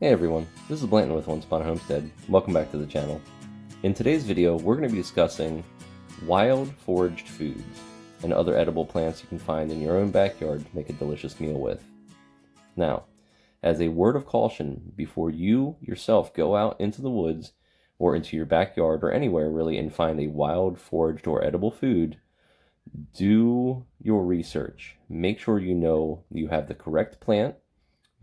Hey everyone, this is Blanton with Once Upon a Homestead. Welcome back to the channel. In today's video, we're going to be discussing wild foraged foods and other edible plants you can find in your own backyard to make a delicious meal with. Now, as a word of caution, before you yourself go out into the woods or into your backyard or anywhere really and find a wild foraged or edible food, do your research. Make sure you know you have the correct plant.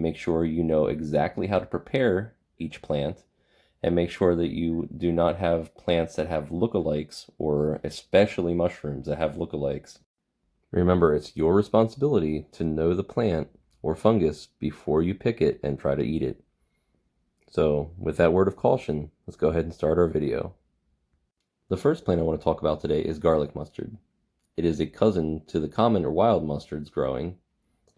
Make sure you know exactly how to prepare each plant, and make sure that you do not have plants that have lookalikes, or especially mushrooms that have lookalikes. Remember, it's your responsibility to know the plant or fungus before you pick it and try to eat it. So, with that word of caution, let's go ahead and start our video. The first plant I want to talk about today is garlic mustard. It is a cousin to the common or wild mustards growing,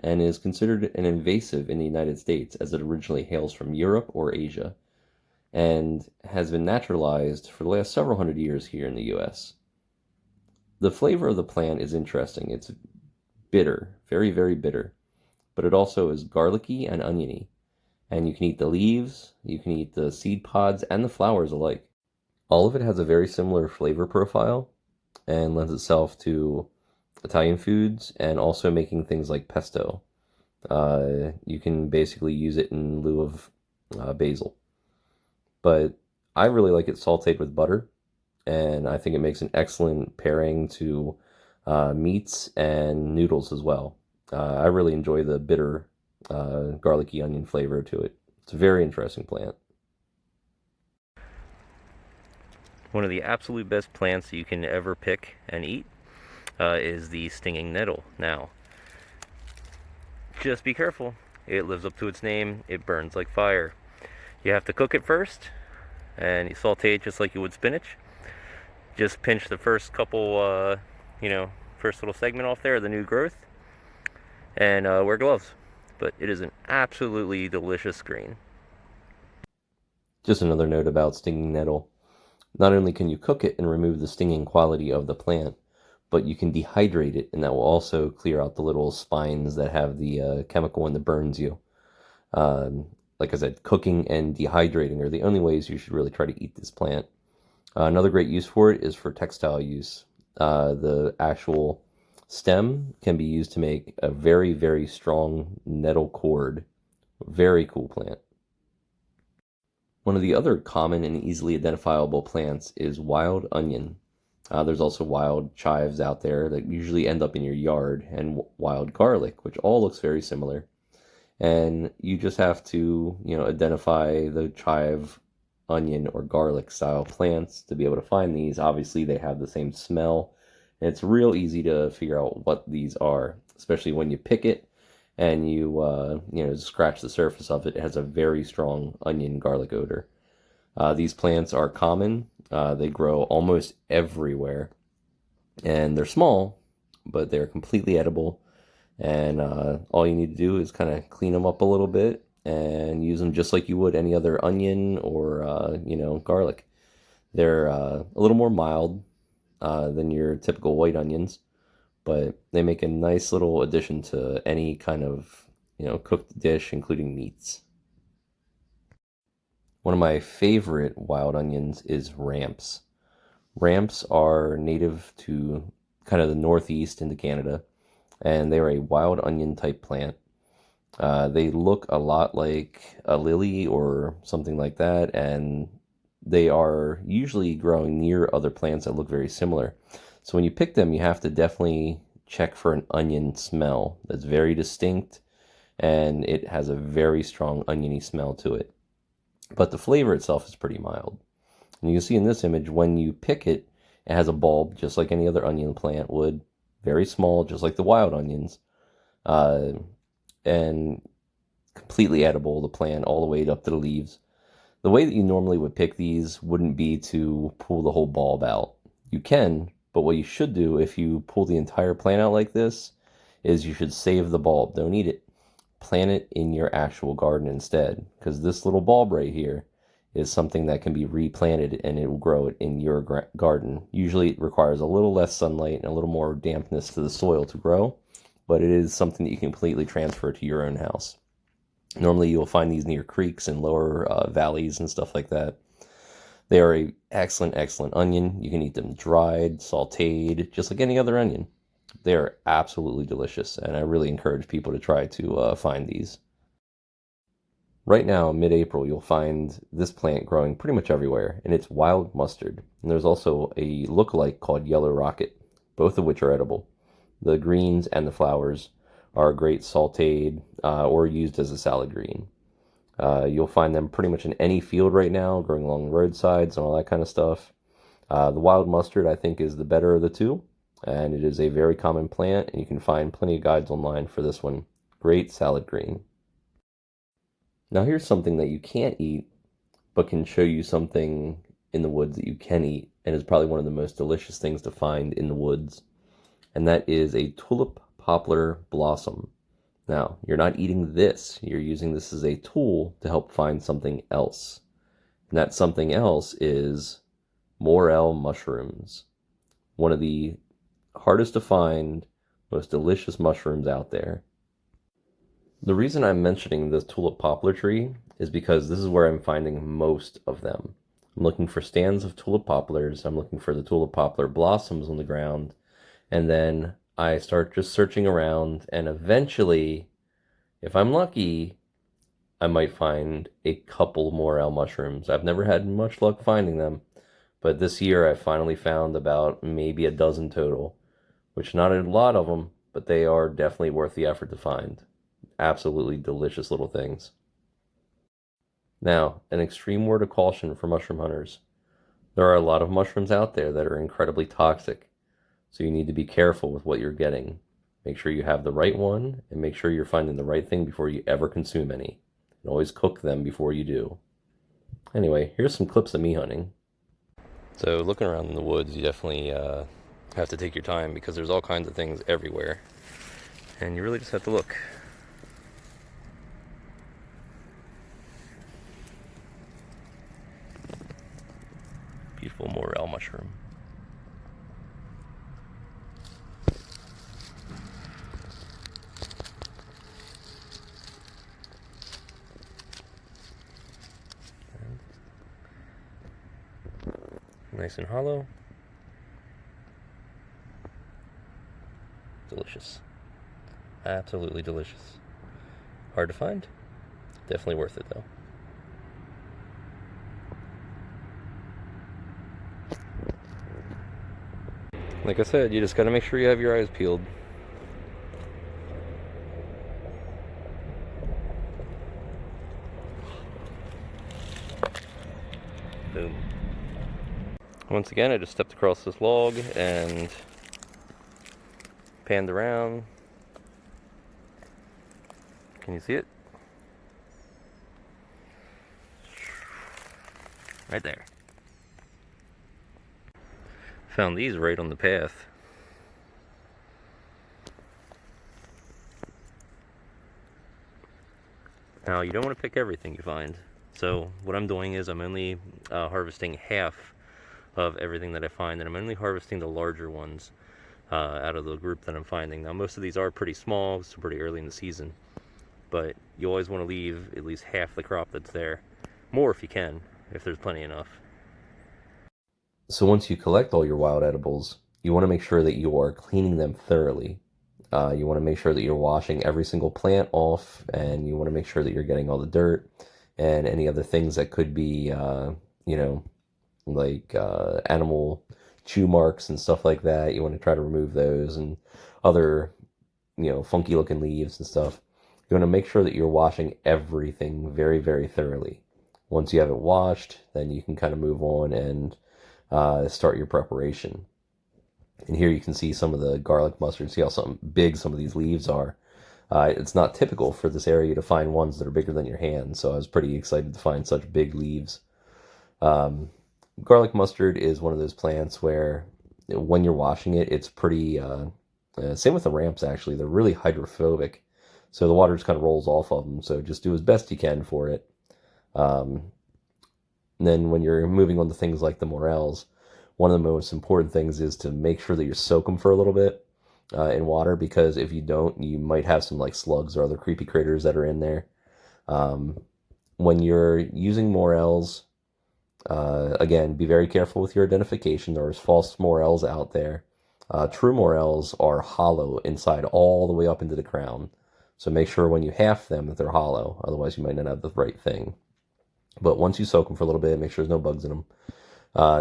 and is considered an invasive in the United States as it originally hails from Europe or Asia, and has been naturalized for the last several hundred years here in the US. The flavor of the plant is interesting. It's bitter, very, very bitter, but it also is garlicky and oniony, and you can eat the leaves, you can eat the seed pods, and the flowers alike. All of it has a very similar flavor profile and lends itself to Italian foods and also making things like pesto. You can basically use it in lieu of basil. But I really like it sauteed with butter, and I think it makes an excellent pairing to meats and noodles as well. I really enjoy the bitter, garlicky onion flavor to it. It's a very interesting plant. One of the absolute best plants you can ever pick and eat is the stinging nettle. Now, just be careful. It lives up to its name. It burns like fire. You have to cook it first, and you saute it just like you would spinach. Just pinch the first couple, first little segment off there, the new growth, and wear gloves. But it is an absolutely delicious green. Just another note about stinging nettle. Not only can you cook it and remove the stinging quality of the plant, but you can dehydrate it, and that will also clear out the little spines that have the chemical and that burns you. Like I said, cooking and dehydrating are the only ways you should really try to eat this plant. Another great use for it is for textile use. The actual stem can be used to make a very, very strong nettle cord. Very cool plant. One of the other common and easily identifiable plants is wild onion. There's also wild chives out there that usually end up in your yard, and wild garlic, which all looks very similar. And you just have to, identify the chive, onion, or garlic style plants to be able to find these. Obviously, they have the same smell, and it's real easy to figure out what these are, especially when you pick it and you, scratch the surface of it. It has a very strong onion garlic odor. These plants are common. They grow almost everywhere, and they're small, but they're completely edible. And all you need to do is kind of clean them up a little bit and use them just like you would any other onion or garlic. They're a little more mild than your typical white onions, but they make a nice little addition to any kind of cooked dish, including meats. One of my favorite wild onions is ramps. Ramps are native to kind of the northeast into Canada, and they are a wild onion type plant. They look a lot like a lily or something like that, and they are usually growing near other plants that look very similar. So when you pick them, you have to definitely check for an onion smell that's very distinct, and it has a very strong oniony smell to it. But the flavor itself is pretty mild. And you can see in this image, when you pick it, it has a bulb just like any other onion plant would, very small, just like the wild onions, and completely edible, the plant, all the way up to the leaves. The way that you normally would pick these wouldn't be to pull the whole bulb out. You can, but what you should do if you pull the entire plant out like this is you should save the bulb. Don't eat it. Plant it in your actual garden instead, because this little bulb right here is something that can be replanted and it will grow it in your garden. Usually it requires a little less sunlight and a little more dampness to the soil to grow, but it is something that you can completely transfer to your own house. Normally you'll find these near creeks and lower valleys and stuff like that. They are a excellent onion. You can eat them dried, sautéed, just like any other onion. They are absolutely delicious, and I really encourage people to try to find these. Right now, mid-April, you'll find this plant growing pretty much everywhere, and it's wild mustard. And there's also a look-alike called yellow rocket, both of which are edible. The greens and the flowers are great sautéed or used as a salad green. You'll find them pretty much in any field right now, growing along the roadsides and all that kind of stuff. The wild mustard, I think, is the better of the two, and it is a very common plant, and you can find plenty of guides online for this one. Great salad green. Now here's something that you can't eat, but can show you something in the woods that you can eat, and is probably one of the most delicious things to find in the woods, and that is a tulip poplar blossom. Now, you're not eating this, you're using this as a tool to help find something else. And that something else is morel mushrooms, one of the hardest to find, most delicious mushrooms out there. The reason I'm mentioning this tulip poplar tree is because this is where I'm finding most of them. I'm looking for stands of tulip poplars, I'm looking for the tulip poplar blossoms on the ground, and then I start just searching around, and eventually, if I'm lucky, I might find a couple morel mushrooms. I've never had much luck finding them, but this year I finally found about maybe a dozen total, which not a lot of them, but they are definitely worth the effort to find. Absolutely delicious little things. Now, an extreme word of caution for mushroom hunters. There are a lot of mushrooms out there that are incredibly toxic, so you need to be careful with what you're getting. Make sure you have the right one, and make sure you're finding the right thing before you ever consume any. And always cook them before you do. Anyway, here's some clips of me hunting. So looking around in the woods, you definitely have to take your time because there's all kinds of things everywhere. And you really just have to look. Beautiful morel mushroom. Nice and hollow. Delicious. Absolutely delicious. Hard to find. Definitely worth it though. Like I said, you just gotta make sure you have your eyes peeled. Boom. Once again, I just stepped across this log and panned around. Can you see it? Right there. Found these right on the path. Now, you don't want to pick everything you find. So what I'm doing is I'm only harvesting half of everything that I find, and I'm only harvesting the larger ones out of the group that I'm finding. Now, most of these are pretty small, so pretty early in the season, but you always want to leave at least half the crop that's there. More if you can, if there's plenty enough. So once you collect all your wild edibles, you want to make sure that you are cleaning them thoroughly. You want to make sure that you're washing every single plant off, and you want to make sure that you're getting all the dirt and any other things that could be, like animal chew marks and stuff like that. You want to try to remove those and other, funky looking leaves and stuff. You want to make sure that you're washing everything very, very thoroughly. Once you have it washed, then you can kind of move on and start your preparation. And here you can see some of the garlic mustard. See how big some of these leaves are. It's not typical for this area to find ones that are bigger than your hand, so I was pretty excited to find such big leaves. Garlic mustard is one of those plants where when you're washing it, it's pretty, same with the ramps actually, they're really hydrophobic, so the water just kind of rolls off of them, so just do as best you can for it. And then when you're moving on to things like the morels, one of the most important things is to make sure that you soak them for a little bit in water, because if you don't, you might have some like slugs or other creepy critters that are in there. When you're using morels, again, be very careful with your identification. There's false morels out there. True morels are hollow inside all the way up into the crown. So make sure when you half them that they're hollow. Otherwise, you might not have the right thing. But once you soak them for a little bit, make sure there's no bugs in them.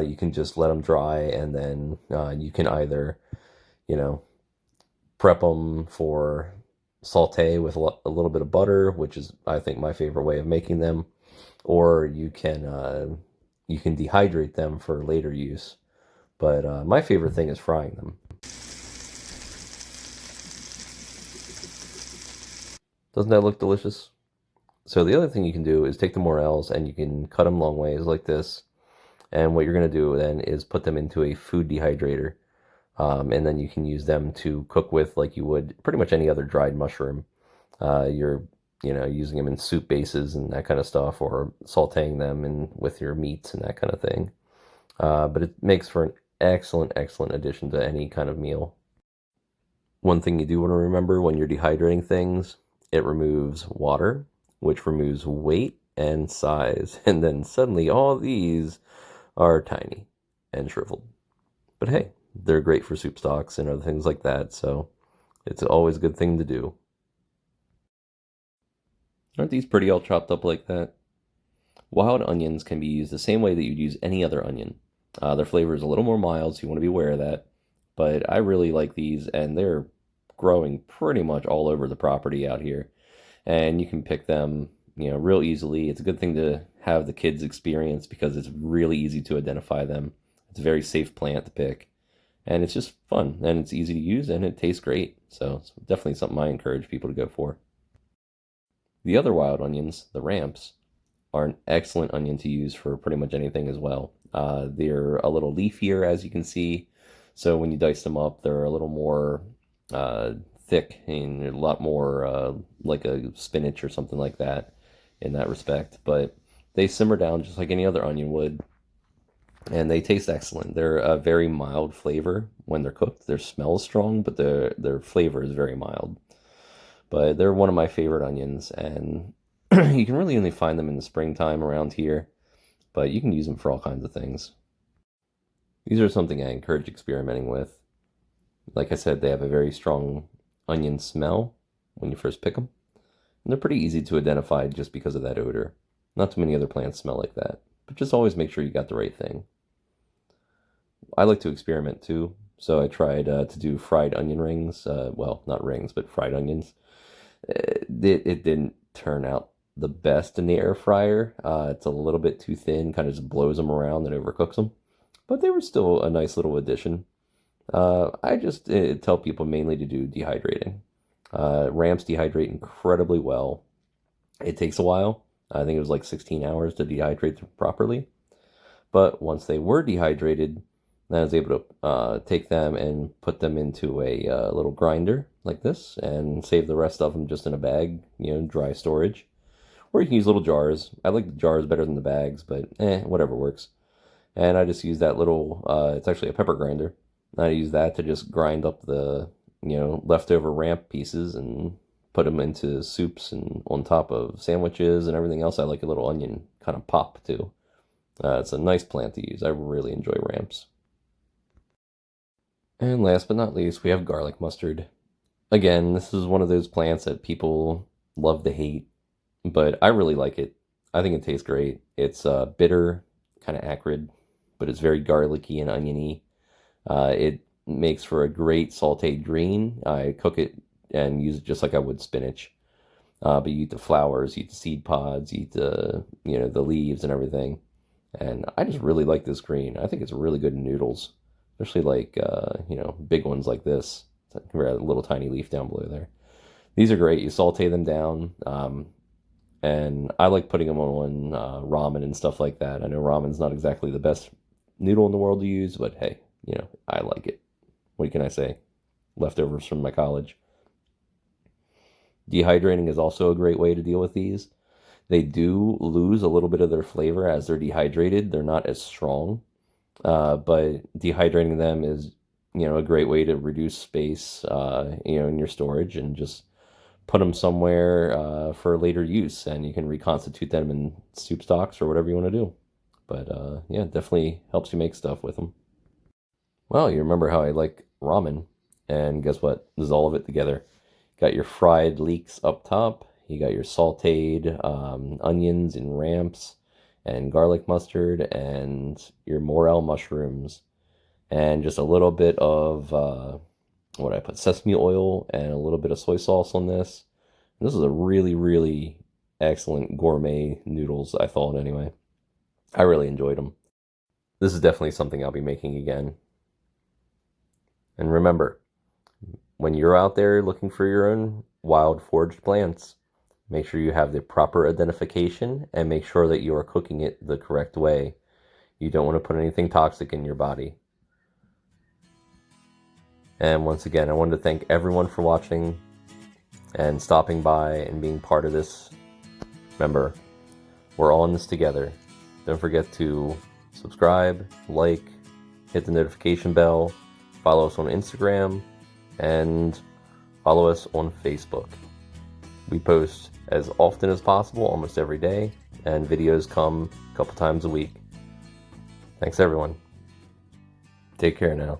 You can just let them dry, and then you can either, prep them for saute with a little bit of butter, which is, I think, my favorite way of making them, or you can dehydrate them for later use. But my favorite thing is frying them. Doesn't that look delicious? So the other thing you can do is take the morels and you can cut them long ways like this. And what you're going to do then is put them into a food dehydrator. And then you can use them to cook with like you would pretty much any other dried mushroom. You're, using them in soup bases and that kind of stuff, or sauteing them with your meats and that kind of thing. But it makes for an excellent, excellent addition to any kind of meal. One thing you do want to remember when you're dehydrating things, it removes water, which removes weight and size. And then suddenly all these are tiny and shriveled. But hey, they're great for soup stocks and other things like that, so it's always a good thing to do. Aren't these pretty all chopped up like that? Wild onions can be used the same way that you'd use any other onion. Their flavor is a little more mild, so you want to be aware of that. But I really like these, and they're growing pretty much all over the property out here. And you can pick them, real easily. It's a good thing to have the kids experience because it's really easy to identify them. It's a very safe plant to pick. And it's just fun, and it's easy to use, and it tastes great. So it's definitely something I encourage people to go for. The other wild onions, the ramps, are an excellent onion to use for pretty much anything as well. They're a little leafier, as you can see. So when you dice them up, they're a little more thick and a lot more like a spinach or something like that in that respect. But they simmer down just like any other onion would. And they taste excellent. They're a very mild flavor when they're cooked. Their smell is strong, but their flavor is very mild. But they're one of my favorite onions, and you can really only find them in the springtime around here, but you can use them for all kinds of things. These are something I encourage experimenting with. Like I said, they have a very strong onion smell when you first pick them, and they're pretty easy to identify just because of that odor. Not too many other plants smell like that, but just always make sure you got the right thing. I like to experiment too, so I tried to do fried onion rings. Well, not rings, but fried onions. It didn't turn out the best in the air fryer. It's a little bit too thin, kind of just blows them around and overcooks them. But they were still a nice little addition. I just tell people mainly to do dehydrating. Ramps dehydrate incredibly well. It takes a while. I think it was like 16 hours to dehydrate them properly. But once they were dehydrated, I was able to take them and put them into a little grinder like this and save the rest of them just in a bag, dry storage. Or you can use little jars. I like the jars better than the bags, but whatever works. And I just use that little, it's actually a pepper grinder. I use that to just grind up the, leftover ramp pieces and put them into soups and on top of sandwiches and everything else. I like a little onion kind of pop too. It's a nice plant to use. I really enjoy ramps. And last but not least, we have garlic mustard. Again, this is one of those plants that people love to hate, but I really like it. I think it tastes great. It's bitter, kind of acrid, but it's very garlicky and oniony. It makes for a great sauteed green. I cook it and use it just like I would spinach. But you eat the flowers, you eat the seed pods, you eat the leaves and everything. And I just really like this green. I think it's really good in noodles, especially like big ones like this. A little tiny leaf down below there. These are great. You saute them down, and I like putting them on ramen and stuff like that. I know ramen's not exactly the best noodle in the world to use, but hey, I like it. What can I say? Leftovers from my college. Dehydrating is also a great way to deal with these. They do lose a little bit of their flavor as they're dehydrated. They're not as strong, but dehydrating them is, a great way to reduce space, in your storage and just put them somewhere for later use, and you can reconstitute them in soup stocks or whatever you want to do. But yeah, definitely helps you make stuff with them. Well, you remember how I like ramen, and guess what? This is all of it together. Got your fried leeks up top. You got your sauteed onions and ramps and garlic mustard and your morel mushrooms and just a little bit of what I put, sesame oil and a little bit of soy sauce on this. And this is a really, really excellent gourmet noodles, I thought anyway. I really enjoyed them. This is definitely something I'll be making again. And remember, when you're out there looking for your own wild foraged plants, make sure you have the proper identification and make sure that you are cooking it the correct way. You don't want to put anything toxic in your body. And once again, I wanted to thank everyone for watching and stopping by and being part of this. Remember, we're all in this together. Don't forget to subscribe, like, hit the notification bell, follow us on Instagram, and follow us on Facebook. We post as often as possible, almost every day, and videos come a couple times a week. Thanks everyone. Take care now.